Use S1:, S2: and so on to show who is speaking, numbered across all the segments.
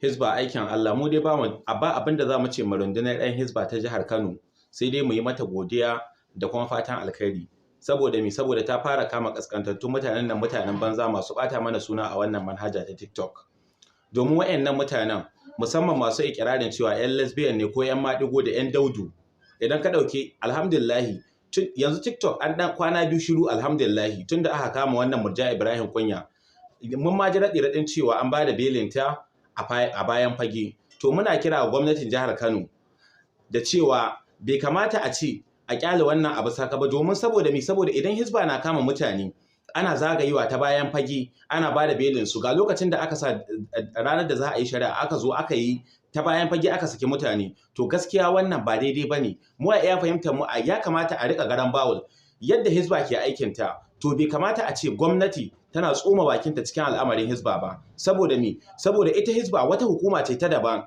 S1: Hisba aikin Allah mu dai ba abin da za mu ce ma rundunar 'yan Hisba ta jihar Kano sai dai mu yi mata godiya da kuma fatan alkhairi. Saboda ta fara kama kaskantattun mutanen nan mutanen banza masu bata mana suna a wannan manhaja ta TikTok. Domin wayannan mutanen musamman masu ikirarin cewa 'yan lesbian ne ko 'yan maɗigo da 'yan daudu. Idan ka ɗauki alhamdulillahi yanzu TikTok an ɗan kwana biyu shiru alhamdulillahi tunda aka kama wannan Murja Ibrahim Kunya. Mun ma ji raɗi-raɗin cewa an ba da belinta a bayan fage. To muna kira wa gwamnatin jihar Kano da cewa bai kamata a ce a kyale wannan abu saka ba domin saboda idan Hisba na kama mutane ana zagayewa ta bayan fage ana ba da belin su ga lokacin da aka sa ranar da za a yi shari'a aka zo aka yi ta bayan fage aka saki mutane to gaskiya wannan ba daidai bane mu a iya fahimtar mu ya kamata a rika garan bawul yadda Hisba ke aikin ta to bai kamata a ce gwamnati tana tsoma bakinta cikin al'amarin Hisba ba saboda ita Hisba wata hukuma ce ta daban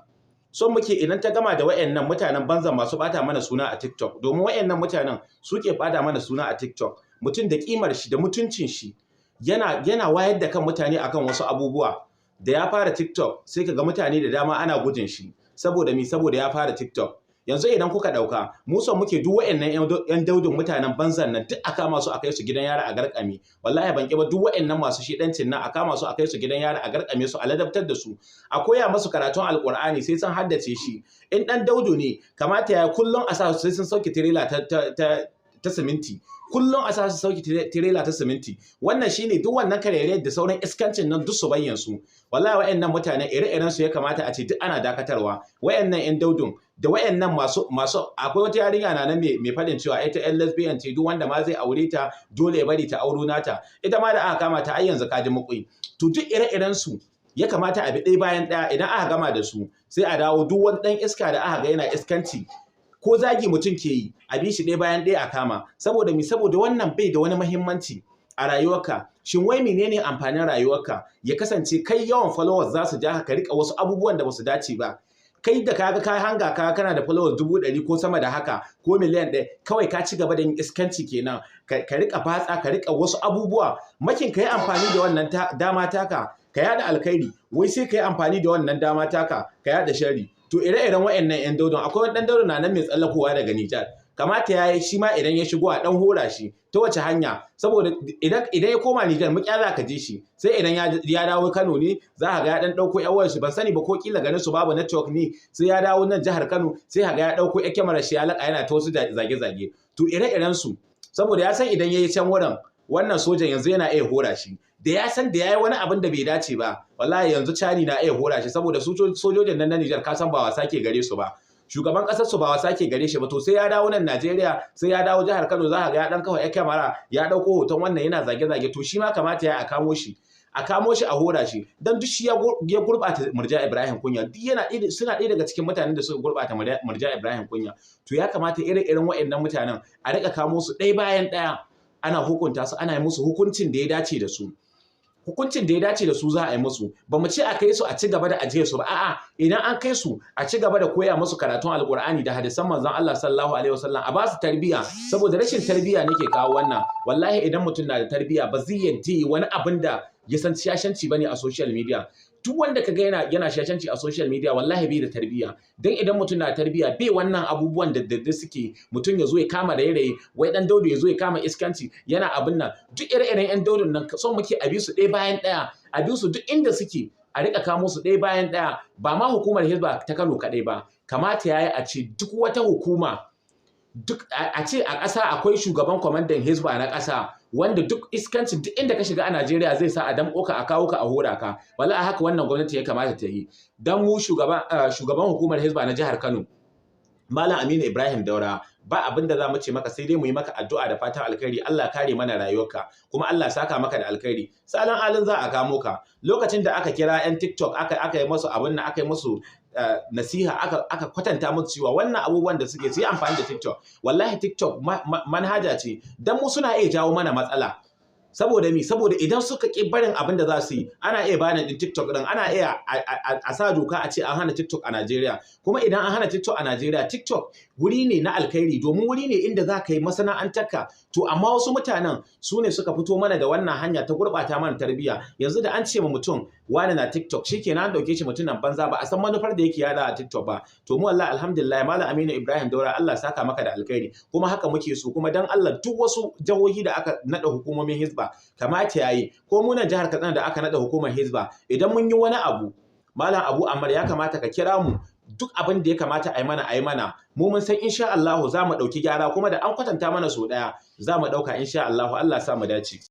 S1: son muke idan ta gama da wayannan mutanen banzan masu bata mana suna a TikTok domin wayannan mutanen suke bada mana suna a TikTok mutum da kimar shi da mutuncin shi yana wayar da kan mutane akan wasu abubuwa da ya fara TikTok sai kaga mutane da dama ana gudun shi saboda ya fara TikTok yanzu idan kuka dauka mu son muke duk wayannan yan daudin mutanen banzan nan duk aka kama su a kai su gidan yara a garkame wallahi ban ba duk wayannan masu shidancin nan a kama su a kai su gidan yara a garkame su a ladabtar da su a koya musu karatun alkur'ani sai sun haddace shi in dan daudu ne kamata ya kullun a sa su sai sun sauke tirela ta siminti kullum a sa su sauki tirela ta siminti wannan shine duk wannan karere da sauran iskancin nan duk su bayyan su wallahi wayannan mutane ire-iren su ya kamata a ce duk ana dakatarwa wayannan yan daudun da wayannan masu akwai wata yarinya na nan mai fadin cewa ita yan lesbian ce duk wanda ma zai aure ta dole ya bari ta auro nata ita ma da aka kama ta ai yanzu kaji mukui to duk ire-iren su ya kamata a bi ɗaya bayan ɗaya idan aka gama da su sai a dawo duk wani ɗan iska da aka ga yana iskanci ko zagi mutum ke yi a bi shi ɗaya bayan ɗaya a kama saboda wannan bai da wani muhimmanci a rayuwarka shin wai menene amfanin rayuwarka ya kasance kai yawan followers za su ja ka rika wasu abubuwan da basu dace ba kai da kaga ka hanga kana da followers 100,000 ko sama da haka ko miliyan 1 kawai ka ci gaba da yin iskanci kenan ka rika batsa ka rika wasu abubuwa makin ka yi amfani da wannan dama taka ka yada alkhairi wai sai ka yi amfani da wannan dama taka ka yada sharri to ire-iren wayannan yan daudon akwai wani dan daudon na nan mai tsallakowa daga Nijar kamata yayi shi ma idan ya shigo a dan hora shi ta wace hanya saboda idan ya koma Nijar mu kyala ka je shi sai idan ya dawo Kano ne za ka ga ya dan dauko yan wayar shi ban sani ba ko kila ganin su babu network ne sai ya dawo nan jihar Kano sai ka ga ya dauko yan kyamarar shi ya laka yana ta wasu zage-zage to ire-iren su saboda ya san idan yayi can wurin wannan sojan yanzu yana iya hora shi da ya san da yayi wani abin da bai dace ba wallahi yanzu cani na iya hora shi saboda su sojojin nan na Nijar ka san ba wasa ke gare su ba shugaban kasar su ba wasa ke gare shi ba to sai ya dawo nan Najeriya sai ya dawo jihar Kano za ka ga ya dan kawai kyamara ya dauko hoton wannan yana zage-zage to shi ma kamata ya a kamo shi a hora shi dan duk shi ya gurbata Murja Ibrahim Kunya duk suna ɗaya daga cikin mutanen da suka gurbata Murja Ibrahim Kunya to ya kamata irin waɗannan mutanen a rika kamo su ɗaya bayan ɗaya ana hukunta su ana yi musu hukuncin da ya dace da su za a yi musu ba mu ce a kai su a ci gaba da ajiye su ba a'a idan an kai su a ci gaba da koya musu karatun alkur'ani da hadisan manzon Allah sallallahu alaihi wasallam a ba su tarbiyya saboda rashin tarbiyya nake kawo wannan wallahi idan mutum na da tarbiyya ba zai yadda wani abin da ya san shashanci bane a social media duk wanda kaga yana shashanci a social media wallahi bai da tarbiyya dan idan mutum na tarbiyya bai wannan abubuwan da suke mutum ya zo ya kama da yare wai dan daudu ya zo ya kama iskanci yana abin nan duk ire-iren yan daudun nan son muke a bi su ɗaya bayan ɗaya a bi su duk inda suke a rika kamo su ɗaya bayan ɗaya ba ma hukumar Hisba ta Kano kaɗai ba kamata yayi a ce duk wata hukuma duk a ce a ƙasa akwai shugaban kwamandan Hisba na ƙasa wanda duk iskancin duk inda ka shiga a Najeriya zai sa a damƙo ka a kawo ka a hora ka wallahi haka wannan gwamnati ya kamata ta yi dan mu shugaban hukumar Hisba na jihar Kano Malam Aminu Ibrahim Daura ba abin da za mu ce maka sai dai mu yi maka addu'a da fatan alkhairi Allah kare mana rayuwarka kuma Allah saka maka da alkhairi salan alin za a kamo ka lokacin da aka kira yan TikTok aka yi musu abin nan aka yi musu nasiha aka kwatanta musu cewa wannan abubuwan da suke sai amfani da TikTok wallahi TikTok manhaja ce dan mu suna iya jawo mana matsala saboda idan suka ƙi barin abin da za su yi, ana iya bani din TikTok din, ana iya a sa doka a ce an hana TikTok a Najeriya. Kuma idan an hana TikTok a Najeriya, TikTok wuri ne na alkhairi, domin wuri ne inda za ka yi masana'antarka. To amma wasu mutanen su ne suka fito mana da wannan hanya ta gurɓata mana tarbiyya. Yanzu da an ce ma mutum wani na TikTok, shikenan an dauke shi mutumin banza, ba a san manufar da yake yada a TikTok ba. To mu wallahi alhamdulillah Malam Aminu Ibrahim Daura, Allah saka maka da alkhairi, kuma haka muke so. Kuma dan Allah duk wasu jihohi da aka nada hukumomin Hisba, kamata yayi, ko mu nan jihar Katsina da aka nada hukumar Hisba, idan mun yi wani abu, Malam Abu Ammar, ya kamata ka kira mu, duk abin da ya kamata a yi mana, mu mun san insha Allah za mu ɗauki gyara, kuma da an kwatanta mana so ɗaya za mu ɗauka insha Allah. Allah sa mu dace.